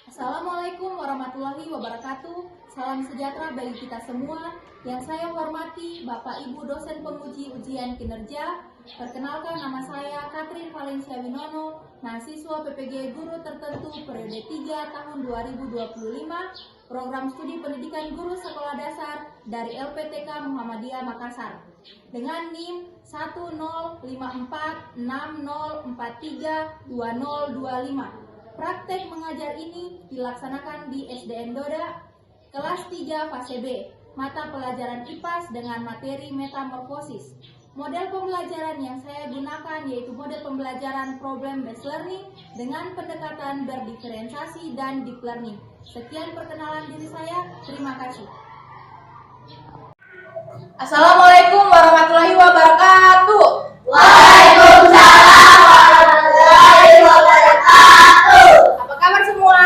Assalamualaikum warahmatullahi wabarakatuh. Salam sejahtera bagi kita semua. Yang saya hormati Bapak Ibu dosen penguji ujian kinerja. Perkenalkan, nama saya Katrin Valencia Winono, mahasiswa PPG Guru Tertentu periode 3 tahun 2025, program studi pendidikan guru sekolah dasar dari LPTK Muhammadiyah Makassar. Dengan NIM 105460432025. Praktek mengajar ini dilaksanakan di SDN Doda, kelas 3 fase B, mata pelajaran IPAS dengan materi metamorfosis. Model pembelajaran yang saya gunakan yaitu model pembelajaran problem based learning dengan pendekatan berdiferensiasi dan deep learning. Sekian perkenalan diri saya, terima kasih. Assalamualaikum warahmatullahi wabarakatuh. Waalaikumsalam warahmatullahi wabarakatuh. Apa kabar semua?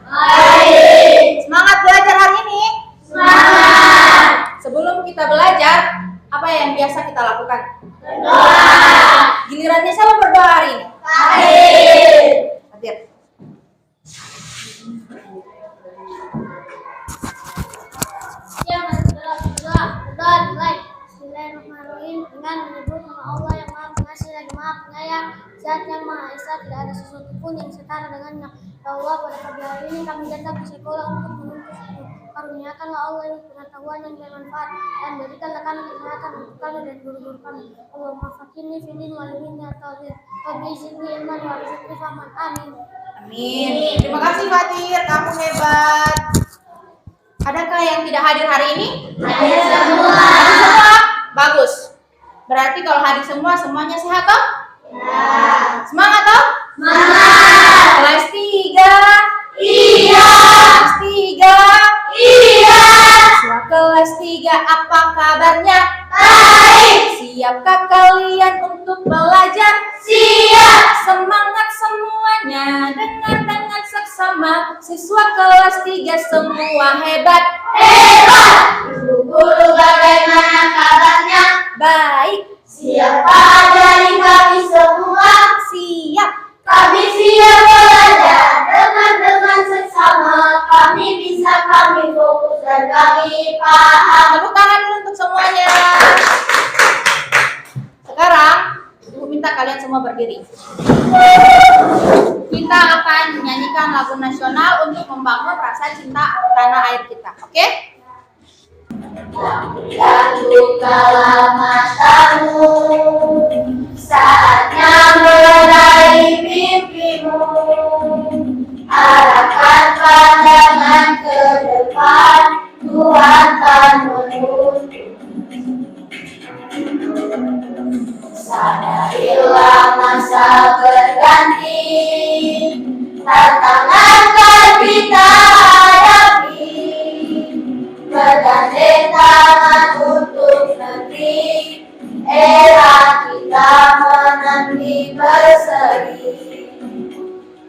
Baik. Semangat belajar hari ini? Semangat. Sebelum kita belajar, apa yang biasa kita lakukan? Berdoa. Gilirannya siapa berdoa hari ini? Hadir. Hadir. Berdoa dimulai. Bismillahirrahmanirrahim. Dengan menyebut nama Allah yang Maha Pengasih lagi Maha Penyayang, Zat yang Maha Esa, tidak ada sesuatu pun yang setara dengannya. Ya Allah, pada pagi hari ini kami datang ke sekolah untuk menuntut ilmu. Karuniakanlah Allah ilmu pengetahuan yang bermanfaat dan berikanlah kami kesehatan untuk kami dan guru-guru kami. Allahumma fakirni fidin walimini atawir Rabbi zidni ilman wa rizqni fahman. Amin. Amin. Terima kasih Fatir, kamu hebat. Adakah yang tidak hadir hari ini? Hadir semua. Hadir semua? Bagus. Berarti kalau hadir semua, semuanya sehat toh? Ya. Semangat toh? Semangat. Kelas 3. Iya. Kelas 3. Iya. Siswa kelas 3, apa kabarnya? Baik. Siapkah kalian untuk belajar? Siap. Semangat semuanya, dengan seksama. Siswa kelas 3 semua hebat. Hebat. Guru bagaimana kabarnya? Baik. Siapa dari kami semua? Siap. Kami siap belajar dengan seksama. Kami bisa, kami fokus dan kami paham. Tepuk tangan dulu untuk semuanya. Sekarang, Ibu minta kalian semua berdiri. Kita akan menyanyikan lagu nasional untuk membangun rasa cinta tanah air kita. Oke? Dan bukalah matamu, saatnya meraih mimpimu. Arahkan pandangan ke depan, Tuhan akan menuntun. Sadarilah masa berganti, tantangan kan kita hadapi. Bergandeng tangan untuk negeri, era kita menanti berseri.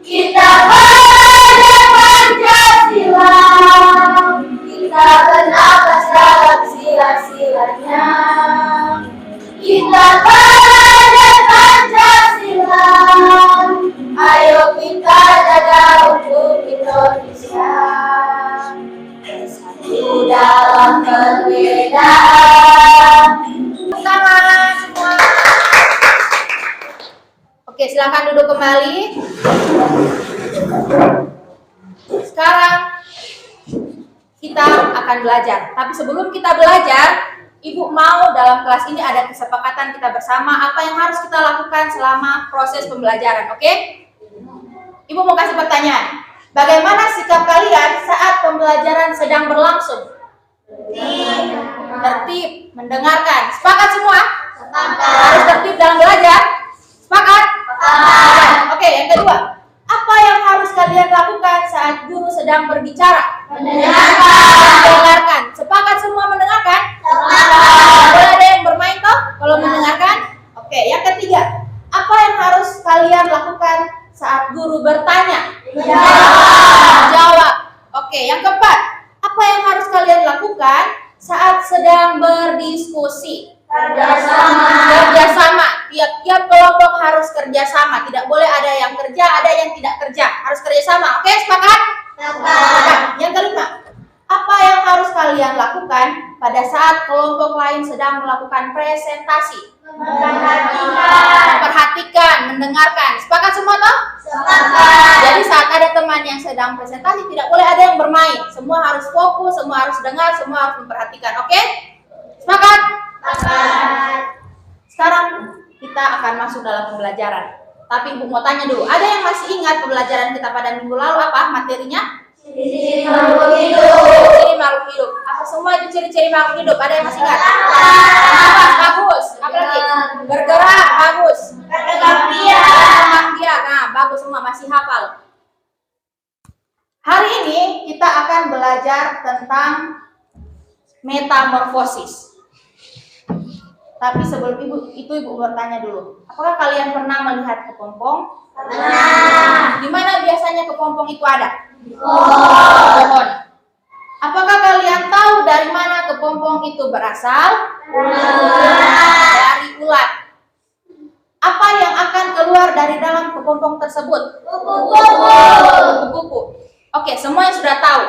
Kita belajar Pancasila, kita bernafas dalam sila-silanya. Kita belajar Pancasila, ayo kita jaga untuk Indonesia. Bersatu dalam perbedaan. Tangan semua. Oke, silakan duduk kembali. Sekarang kita akan belajar. Tapi sebelum kita belajar, Ibu mau dalam kelas ini ada kesepakatan kita bersama apa yang harus kita lakukan selama proses pembelajaran, oke? Ibu mau kasih pertanyaan. Bagaimana sikap kalian saat pembelajaran sedang berlangsung? Tertib, mendengarkan. Sepakat semua? Harus tertib dalam belajar? Sepakat? Oke, yang kedua. Apa yang harus kalian lakukan saat guru sedang berbicara? Mendengarkan. Sepakat semua mendengarkan? Boleh ada yang bermain toh kalau mendengarkan? Oke, yang ketiga. Apa yang harus kalian lakukan saat guru bertanya? Jawab. Oke, yang keempat. Apa yang harus kalian lakukan saat sedang berdiskusi? Kerjasama. Tiap-tiap kelompok harus kerjasama. Tidak boleh ada yang kerja, ada yang tidak kerja. Harus kerjasama. Oke, sepakat? pada saat kelompok lain sedang melakukan presentasi. Memperhatikan, mendengarkan. Sepakat semua toh? Sepakat. Jadi saat ada teman yang sedang presentasi, tidak boleh ada yang bermain. Semua harus fokus, semua harus dengar, semua harus memperhatikan. Oke? Sepakat? Sepakat. Sekarang kita akan masuk dalam pembelajaran. Tapi Ibu mau tanya dulu, ada yang masih ingat pembelajaran kita pada minggu lalu apa materinya? Ciri-ciri makhluk hidup. Ciri-ciri makhluk hidup. Apa semua itu ciri-ciri makhluk hidup? Ada yang masih ingat? Bagus. Apa lagi? Bergerak, bagus. Berkembang biak. Nah, bagus semua, masih hafal. Hari ini kita akan belajar tentang metamorfosis. Tapi sebelum Ibu bertanya dulu. Apakah kalian pernah melihat kepompong? Pernah. Di mana biasanya kepompong itu ada? Oh. Pohon. Apakah kalian tahu dari mana kepompong itu berasal? Dari ulat. Apa yang akan keluar dari dalam kepompong tersebut? Kupu-kupu. Oke, semua yang sudah tahu.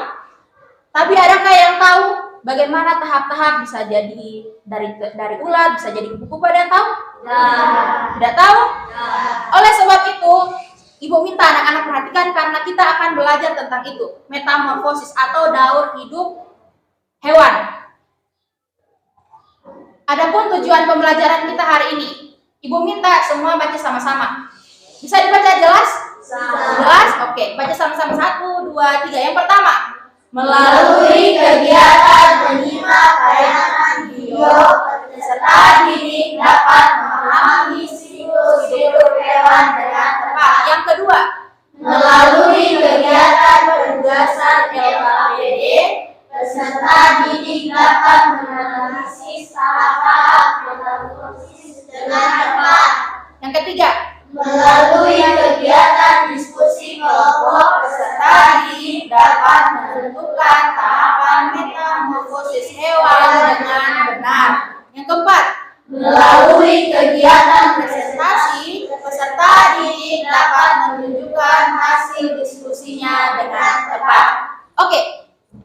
Tapi adakah yang tahu bagaimana tahap-tahap bisa jadi dari ulat, bisa jadi kupu-kupu? Ada yang tahu? Tidak tahu? Oleh sebab itu, Ibu minta anak-anak perhatikan karena kita akan belajar tentang itu, metamorfosis atau daur hidup hewan. Adapun tujuan pembelajaran kita hari ini, Ibu minta semua baca sama-sama. Bisa dibaca jelas? Jelas? Oke, baca sama-sama 1, 2, 3. Yang pertama, Melalui kegiatan menyimak tayangan video, peserta didik dapat memahami siklus hidup hewan dengan tepat. yang kedua, Melalui kegiatan penugasan LKPD, peserta didik dapat menganalisis tahap-tahap metamorfosis dengan tepat. yang ketiga, Melalui kegiatan diskusi kelompok, peserta didik dapat menentukan tahapan metamorfosis hewan dengan benar. Yang keempat, melalui kegiatan presentasi, peserta didik dapat menunjukkan hasil diskusinya dengan tepat. Oke,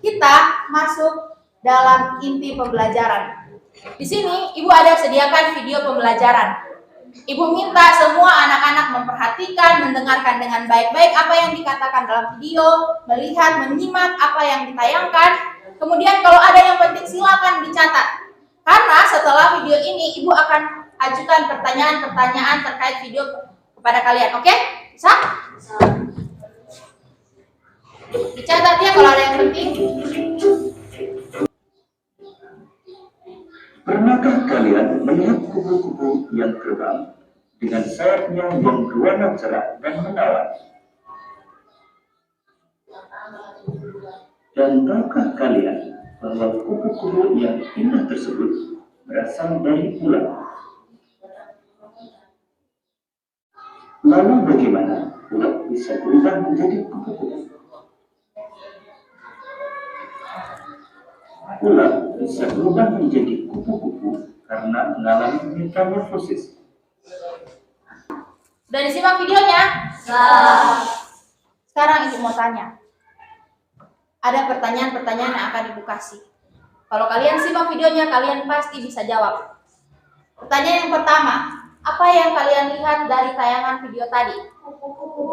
kita masuk dalam inti pembelajaran. Di sini Ibu ada sediakan video pembelajaran. Ibu minta semua anak-anak memperhatikan, mendengarkan dengan baik-baik apa yang dikatakan dalam video, melihat, menyimak apa yang ditayangkan. Kemudian kalau ada yang penting silakan dicatat. Karena setelah video ini Ibu akan ajukan pertanyaan-pertanyaan terkait video kepada kalian. Oke? Bisa? Dicatat ya kalau ada yang penting. Pernahkah kalian melihat kupu-kupu yang terbang dengan sayapnya yang berwarna cerah dan menawan? Dan tahukah kalian bahwa kupu-kupu yang indah tersebut berasal dari ulat? Lalu bagaimana ulat bisa berubah menjadi kupu-kupu? Ulat bisa berubah menjadi kupu-kupu karena mengalami metamorfosis. Sudah disimak videonya? Sekarang Ibu mau tanya. Ada pertanyaan-pertanyaan yang akan Ibu kasih. Kalau kalian simak videonya, kalian pasti bisa jawab. Pertanyaan yang pertama, apa yang kalian lihat dari tayangan video tadi? Kupu-kupu.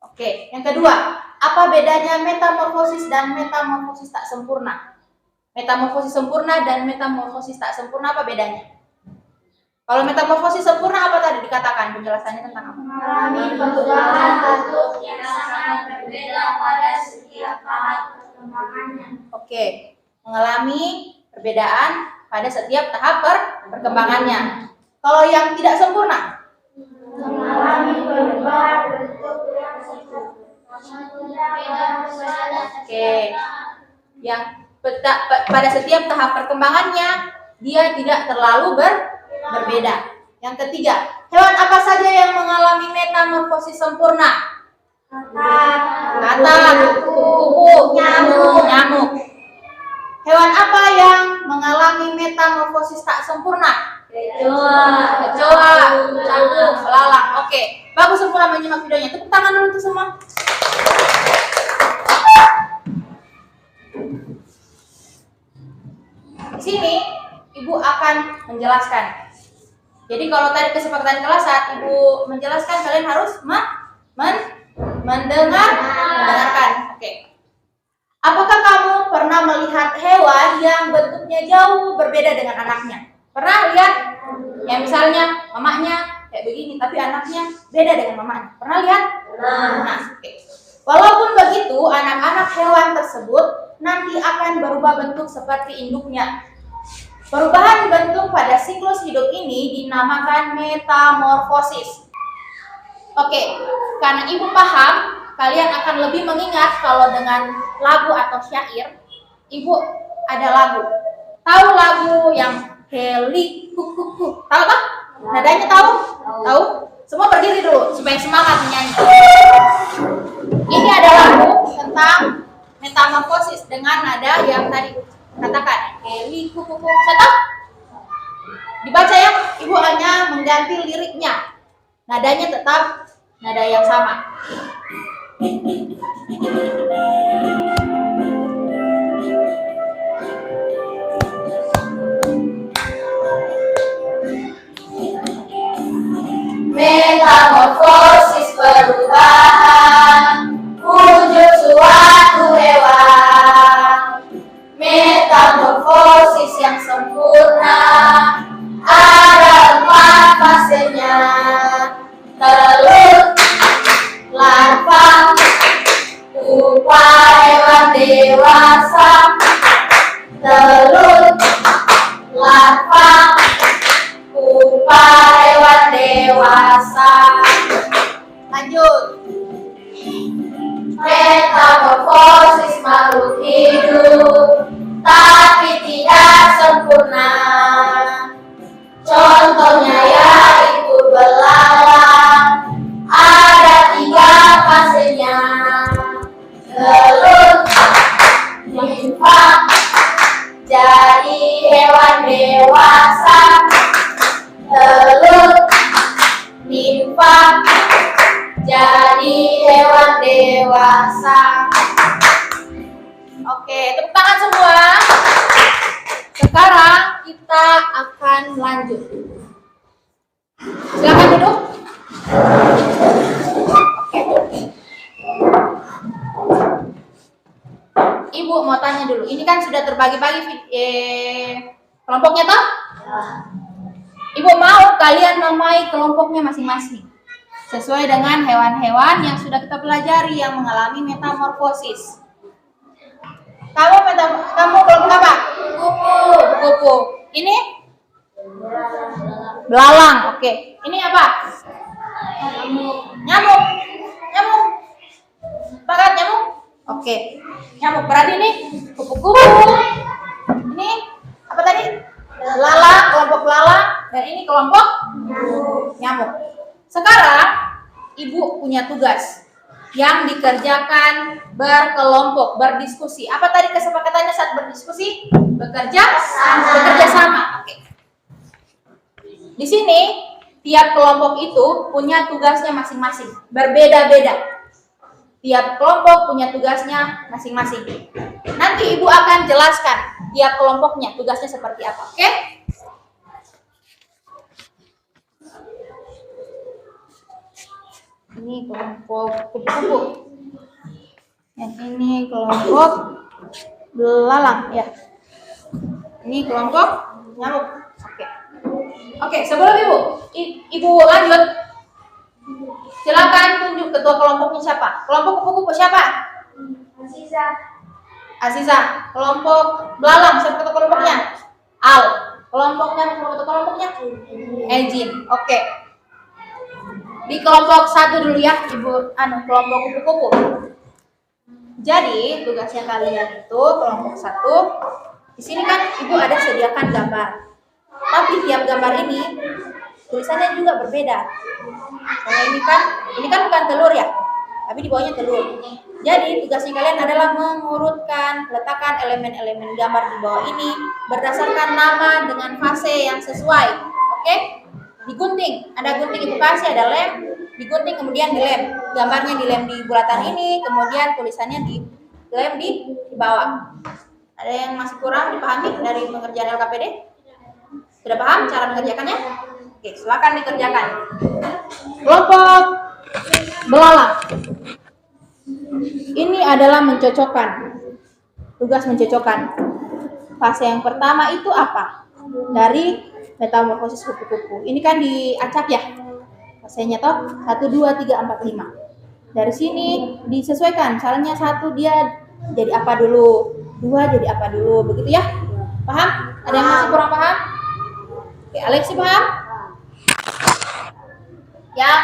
Oke, yang kedua, apa bedanya metamorfosis dan metamorfosis tak sempurna? Metamorfosis sempurna dan metamorfosis tak sempurna apa bedanya? Kalau metamorfosis sempurna apa tadi dikatakan? Penjelasannya tentang apa? mengalami perubahan bentuk yang sangat berbeda pada setiap tahap perkembangannya. Oke, mengalami perbedaan pada setiap tahap perkembangannya. Kalau yang tidak sempurna? Mengalami perubahan bentuk yang sangat Oke, yang pada setiap tahap perkembangannya dia tidak terlalu berbeda. Yang ketiga, hewan apa saja yang mengalami metamorfosis sempurna? Katak, kupu-kupu, nyamuk. Hewan apa yang mengalami metamorfosis tak sempurna? Kecoa, cangkung, belalang. Oke, bagus semua menyimak videonya. Tepuk tangan dulu untuk semua. menjelaskan. Jadi kalau tadi kesepakatan kelas saat ibu menjelaskan, kalian harus mendengarkan. Oke. Apakah kamu pernah melihat hewan yang bentuknya jauh berbeda dengan anaknya? Pernah lihat? Ya misalnya mamanya kayak begini, tapi anaknya beda dengan mamanya. Pernah lihat? Nah, oke. Walaupun begitu, anak-anak hewan tersebut nanti akan berubah bentuk seperti induknya. Perubahan bentuk pada siklus hidup ini dinamakan metamorfosis. Oke, karena ibu paham, kalian akan lebih mengingat kalau dengan lagu atau syair, ibu ada lagu. Tahu lagu yang Heli kukuku? Tahu tak? Nadanya tahu? Tahu? Semua berdiri dulu supaya semangat menyanyi. Ini ada lagu tentang metamorfosis dengan nada yang tadi katakan Heli kukuku. Tahu? Dibaca ya, ibu hanya mengganti liriknya. Nadanya tetap nada yang sama. Metamorfosis perubahan wujud suatu hewan. Metamorfosis yang sempurna ada 4 fasenya. Telur, larva, pupa hewan dewasa. Telur, larva, pupa hewan dewasa. Lanjut. Metamorfosis makhluk hidup, tapi tidak sempurna. Contohnya yaitu belalang, ada 3 fasenya. Telur, nimfa, jadi hewan dewasa. Telur, nimfa, jadi hewan dewasa. Oke, tepuk tangan semua. Sekarang kita akan lanjut. Silakan duduk. Oke. Ibu mau tanya dulu. Ini kan sudah terbagi-bagi kelompoknya toh? Ibu mau kalian namai kelompoknya masing-masing sesuai dengan hewan-hewan yang sudah kita pelajari yang mengalami metamorfosis. Kamu kelompok apa? Kupu. Ini? Belalang. Oke. Ini apa? Nyamuk. Pakat nyamuk? Oke. Nyamuk. Berarti ini kupu-kupu. Ini apa tadi? Belalang, kelompok belalang. Dan ini kelompok nyamuk. Sekarang ibu punya tugas yang dikerjakan berkelompok, berdiskusi. Apa tadi kesepakatannya saat berdiskusi? Bekerja sama. Oke. Di sini tiap kelompok itu punya tugasnya masing-masing, berbeda-beda. Tiap kelompok punya tugasnya masing-masing. Nanti ibu akan jelaskan tiap kelompoknya tugasnya seperti apa. Oke? Ini kelompok kupu-kupu. Yang ini kelompok belalang ya. Ini kelompok nyamuk. Oke, sebelum ibu lanjut, silakan tunjuk ketua kelompoknya siapa. Kelompok kupu-kupu siapa? Aziza. Kelompok belalang siapa ketua kelompoknya? Al. Kelompoknya siapa ketua kelompoknya? Ejin. Oke. Di kelompok 1 dulu ya, ibu kelompok kupu-kupu. Jadi tugasnya kalian itu kelompok 1. Di sini kan ibu ada sediakan gambar. Tapi tiap gambar ini tulisannya juga berbeda. Karena ini kan bukan telur ya, tapi di bawahnya telur. Jadi tugasnya kalian adalah mengurutkan, letakkan elemen-elemen gambar di bawah ini berdasarkan nama dengan fase yang sesuai. Oke? Digunting, ada gunting ibu kasih, ada lem, digunting kemudian dilem. Gambarnya dilem di bulatan ini, kemudian tulisannya dilem di bawah. Ada yang masih kurang dipahami dari pengerjaan LKPD? Sudah paham cara mengerjakannya? Oke, silakan dikerjakan. Kelompok belalang. Ini adalah mencocokkan. Tugas mencocokkan. Fase yang pertama itu apa? Dari metamorfosis kupu-kupu. Ini kan diacak ya. Fasenya toh 1, 2, 3, 4, 5. Dari sini disesuaikan. Misalnya 1 dia jadi apa dulu, 2 jadi apa dulu, begitu ya? Paham? Ada yang masih kurang paham? Oke, Alexi paham? Yang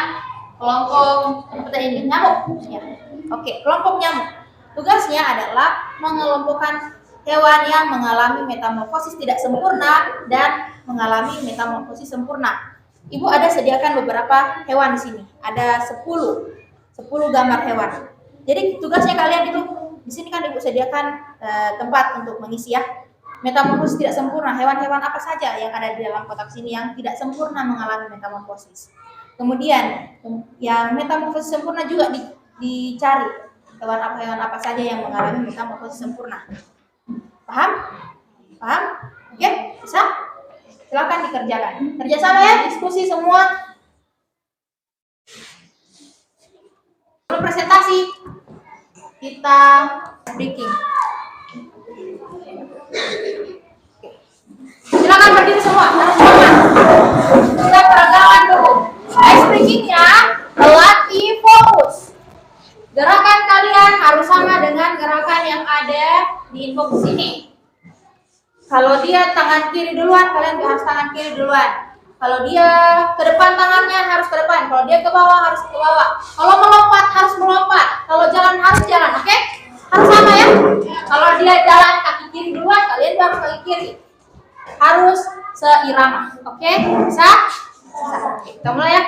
kelompok seperti ini nyamuk. Ya. Oke, kelompok nyamuk. Tugasnya adalah mengelompokkan hewan yang mengalami metamorfosis tidak sempurna dan mengalami metamorfosis sempurna. Ibu ada sediakan beberapa hewan di sini. Ada 10 gambar hewan. Jadi tugasnya kalian itu di sini kan Ibu sediakan tempat untuk mengisi ya. Metamorfosis tidak sempurna, hewan-hewan apa saja yang ada di dalam kotak sini yang tidak sempurna mengalami metamorfosis. Kemudian yang metamorfosis sempurna juga dicari hewan apa saja yang mengalami metamorfosis sempurna. Paham? Paham? Oke, bisa? Silakan dikerjakan. Kerjasama ya, diskusi semua. Kalau presentasi kita breaking. Silakan berdiri semua. Kita peregangan dulu. Ice breakingnya melatih fokus. Gerakan kalian harus sama dengan gerakan yang ada di info sini. Kalau dia tangan kiri duluan, kalian harus tangan kiri duluan. Kalau dia ke depan tangannya harus ke depan. Kalau dia ke bawah harus ke bawah. Kalau melompat harus melompat. Kalau jalan harus jalan, oke? Harus sama ya. Kalau dia jalan kaki kiri duluan, kalian baru kaki kiri. Harus seirama, oke? Bisa? Bisa. Oke, kita mulai ya.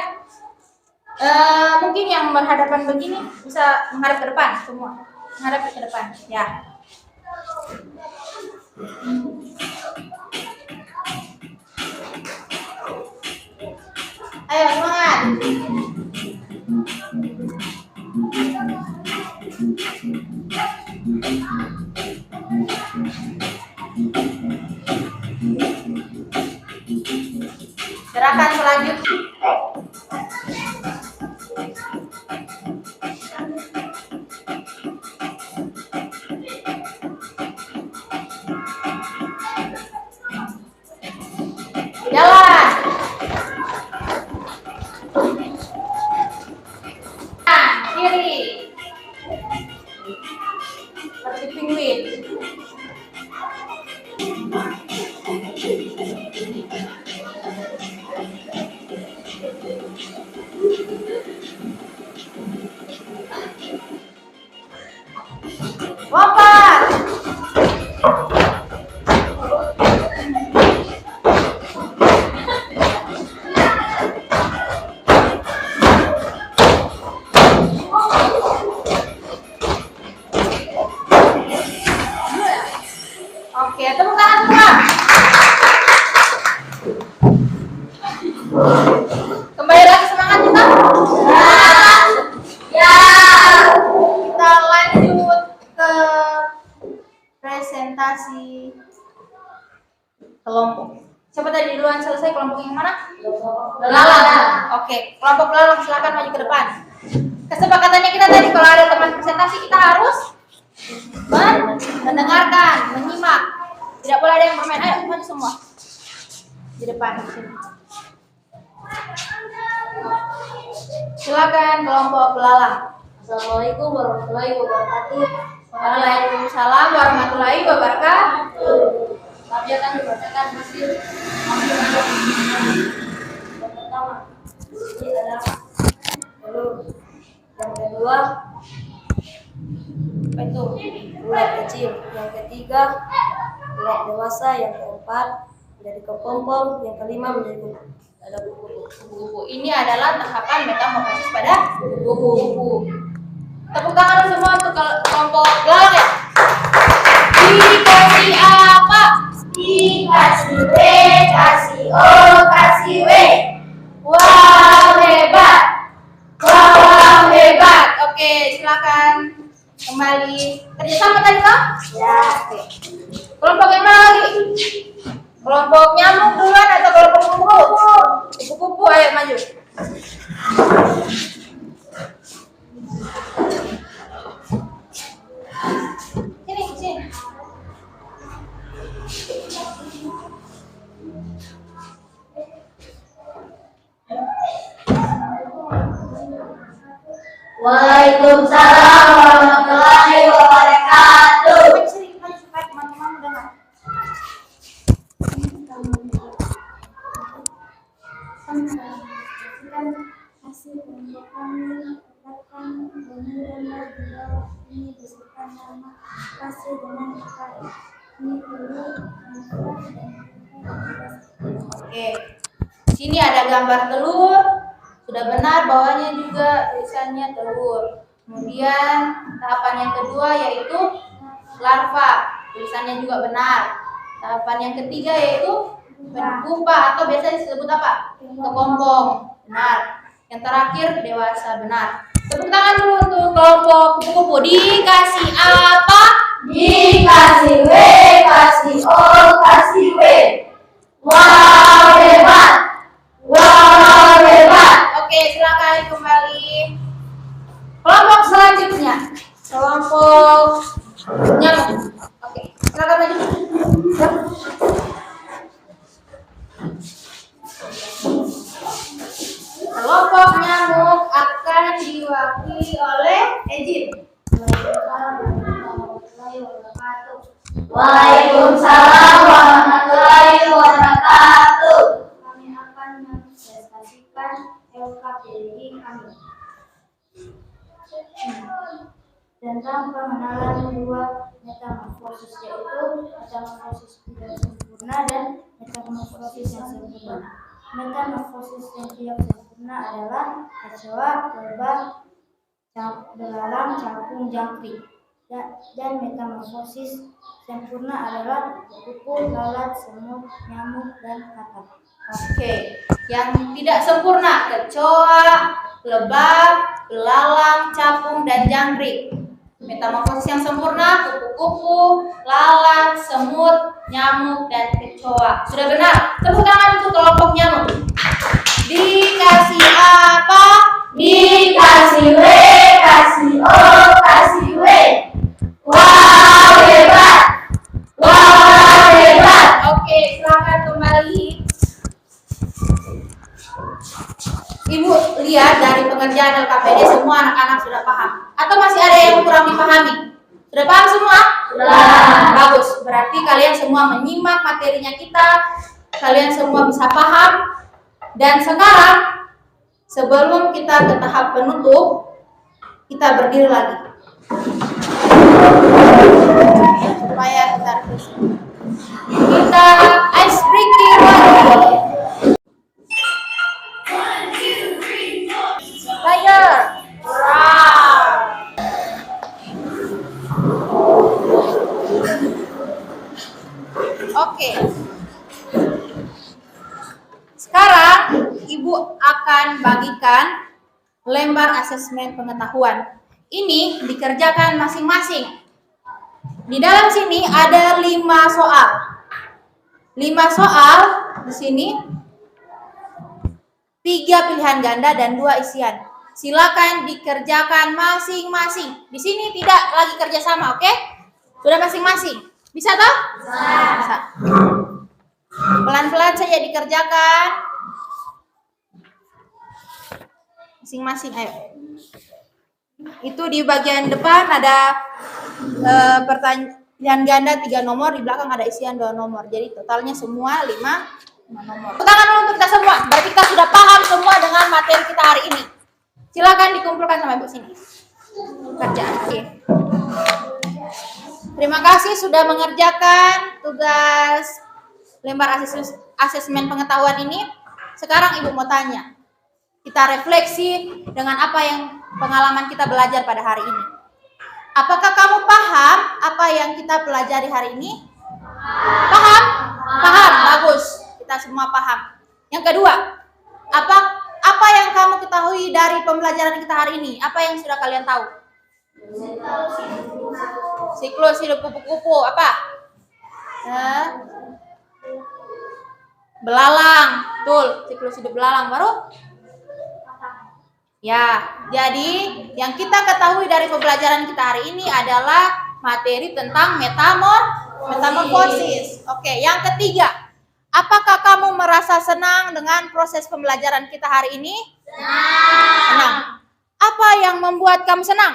Mungkin yang berhadapan begini bisa menghadap ke depan semua. Menghadap ke depan, ya. Ayo semangat. Gerakan selanjutnya. Jalan. Kiri. Seperti penguin. Lompat. Oke, tepuk tangan semua. Kembali lagi semangat kita. Ya. Kita lanjut ke presentasi kelompok. Siapa tadi duluan selesai kelompok yang mana? Belalang. Oke, kelompok belalang silakan maju ke depan. Kesepakatannya kita tadi kalau ada teman presentasi kita harus mendengarkan, menyimak. Tidak boleh ada yang bermain. Ayo maju semua di depan. Silakan kelompok belalang. Assalamualaikum warahmatullahi wabarakatuh. Waalaikumsalam warahmatullahi wabarakatuh. Kami akan membacakan hasil yang pertama. Ini adalah telur. Yang kedua, apa itu? Ulat kecil. Yang ketiga, ulat dewasa. Yang keempat, menjadi kepompong. Yang kelima, menjadi kupu-kupu. Ini adalah tahapan metamorfosis pada kupu-kupu. Tepuk tangan semua untuk kelompok belalang ya. Dikasih apa? Dikasih B, kasih O, kasih W. Wow, hebat. Wow, hebat. Oke, silakan kembali kerjasama tadi toh? Ya. Oke. Kelompok yang mana lagi? Kelompok nyamuk duluan atau kelompok kupu-kupu? Kupu-kupu, ayo maju. Sini. Waalaikumsalam warahmatullahi wabarakatuh. Maju supaya teman-teman dengar. Hasil untuk kami dapatkan benar-benar di bawah ini beserta nama kasih dengan baik. Ini dulu Oke. Sini ada gambar telur. Sudah benar, bawahnya juga tulisannya telur. Kemudian tahapan yang kedua yaitu larva. Tulisannya juga benar. Tahapan yang ketiga yaitu pupa atau biasa disebut apa? Kepompong. Benar. Yang terakhir dewasa. Benar. Tepuk tangan dulu untuk kelompok kupu-kupu. Dikasih apa? dikasih W, kasih O, kasih W. Wow, hebat. Wow, hebat. Oke, silakan kembali. Kelompok selanjutnya, kelompok nyamuk. Oke, silakan maju. Kelompok nyamuk akan diwakili oleh Ejin. Waalaikumsalam warahmatullahi wabarakatuh. Kami akan mempresentasikan LKPI kami tentang pengenalan dua metamorfosis, yaitu metamorfosis tidak sempurna dan metamorfosis yang sempurna. Metamorfosis yang tidak sempurna adalah kecoa, lebah, belalang, capung, jangkrik. Dan metamorfosis sempurna adalah kupu, lalat, semut, nyamuk, dan katak. Oke, yang tidak sempurna kecoa, lebah, belalang, capung, dan jangkrik. Metamorfosis yang sempurna kupu-kupu, lalat, semut, nyamuk, dan kecoa. Sudah benar. Tepuk tangan untuk kelompok nyamuk. Dikasih apa? Dikasih W, kasih O, kasih W. Wow, hebat. Wow, hebat. Oke, silakan kembali. Ibu lihat dari pengerjaan LKPD semua anak-anak sudah paham. Atau masih ada yang kurang dipahami? Sudah paham semua? Sudah. Bagus. Berarti kalian semua menyimak materinya kita. Kalian semua bisa paham. Dan sekarang sebelum kita ke tahap penutup, kita berdiri lagi. Supaya kita refreshing. Kita ice breaking lagi. Tiger. Oke. Sekarang Ibu akan bagikan lembar asesmen pengetahuan. Ini dikerjakan masing-masing. Di dalam sini ada 5 soal. 5 soal di sini. 3 pilihan ganda dan 2 isian. Silakan dikerjakan masing-masing. Di sini tidak lagi kerjasama, oke? Sudah masing-masing. Bisa toh? Bisa. Pelan-pelan saja dikerjakan. Masing-masing, ayo. Itu di bagian depan ada pertanyaan ganda 3 nomor, di belakang ada isian 2 nomor. Jadi totalnya semua 5 nomor. Tangan dulu untuk kita semua. Berarti kita sudah paham semua dengan materi kita hari ini. Silakan dikumpulkan sama Ibu sini. Kerjaan. Oke. Terima kasih sudah mengerjakan tugas lembar asesmen pengetahuan ini. Sekarang Ibu mau tanya. Kita refleksi dengan apa yang pengalaman kita belajar pada hari ini. Apakah kamu paham apa yang kita pelajari hari ini? Paham? Paham. Bagus. Kita semua paham. Yang kedua, apa yang kamu ketahui dari pembelajaran kita hari ini? Apa yang sudah kalian tahu? Siklus hidup kupu-kupu. Apa? Belalang. Betul, siklus hidup belalang. Baru? Ya, jadi yang kita ketahui dari pembelajaran kita hari ini adalah materi tentang metamorfosis. Oke, yang ketiga. Apakah kamu merasa senang dengan proses pembelajaran kita hari ini? Senang. Apa yang membuat kamu senang?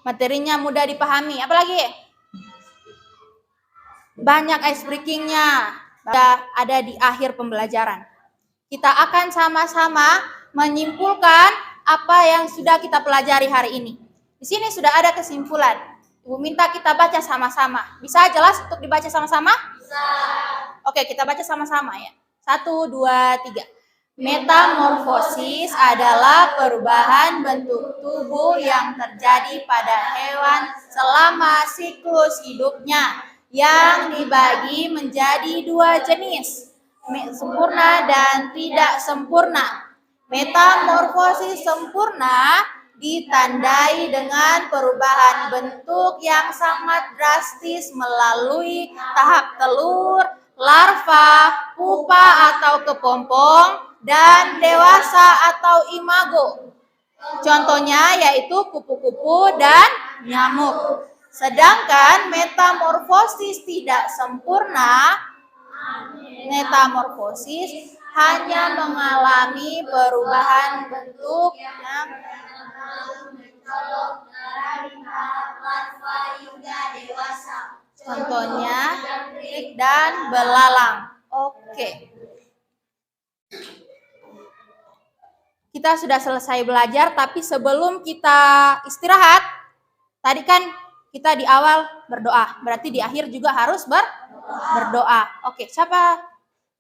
Materinya mudah dipahami. Apalagi? Banyak ice breakingnya. Ada di akhir pembelajaran. Kita akan sama-sama menyimpulkan apa yang sudah kita pelajari hari ini. Di sini sudah ada kesimpulan. Ibu minta kita baca sama-sama. Bisa jelas untuk dibaca sama-sama? Bisa. Oke, kita baca sama-sama ya. 1, 2, 3. Metamorfosis adalah perubahan bentuk tubuh yang terjadi pada hewan selama siklus hidupnya, yang dibagi menjadi 2 jenis, sempurna dan tidak sempurna. Metamorfosis sempurna ditandai dengan perubahan bentuk yang sangat drastis melalui tahap telur, larva, pupa atau kepompong, dan dewasa atau imago. Contohnya yaitu kupu-kupu dan nyamuk. Sedangkan metamorfosis tidak sempurna, metamorfosis hanya mengalami perubahan bentuk yang contohnya ikan dan belalang. Oke. Kita sudah selesai belajar, tapi sebelum kita istirahat, tadi kan kita di awal berdoa, berarti di akhir juga harus berdoa. Oke, siapa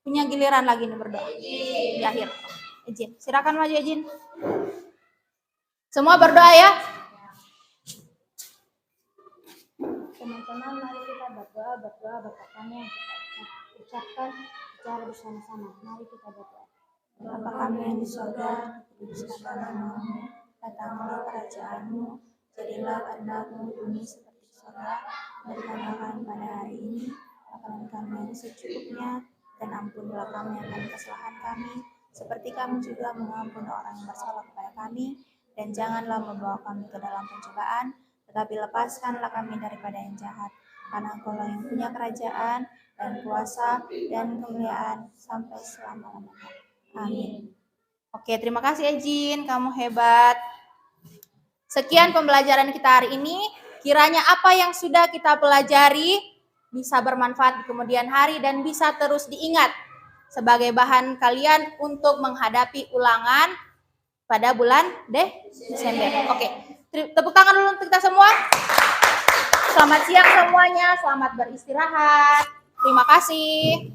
punya giliran lagi nih berdoa? Di akhir. Izin, silakan maju izin. Semua berdoa ya. Teman-teman, mari kita berdoa berkatnya yang kita ucapkan secara bersama-sama. Mari kita berdoa. Bapa kami yang di surga, dikuduskanlah namamu, datanglah kerajaanmu, jadilah kehendak-Mu di bumi seperti di surga. Berikanlah kami pada hari ini makanan kami yang secukupnya, dan ampunilah kami akan kesalahan kami, seperti kami juga mengampuni orang yang bersalah kepada kami, dan janganlah membawa kami ke dalam pencobaan, tetapi lepaskanlah kami daripada yang jahat, karena Engkau-lah yang punya kerajaan dan kuasa dan kemuliaan sampai selama-lamanya. Amin. Oke, terima kasih Ejin, kamu hebat. Sekian pembelajaran kita hari ini. Kiranya apa yang sudah kita pelajari bisa bermanfaat di kemudian hari dan bisa terus diingat sebagai bahan kalian untuk menghadapi ulangan pada bulan Desember. Oke, tepuk tangan dulu untuk kita semua. Selamat siang semuanya, selamat beristirahat. Terima kasih.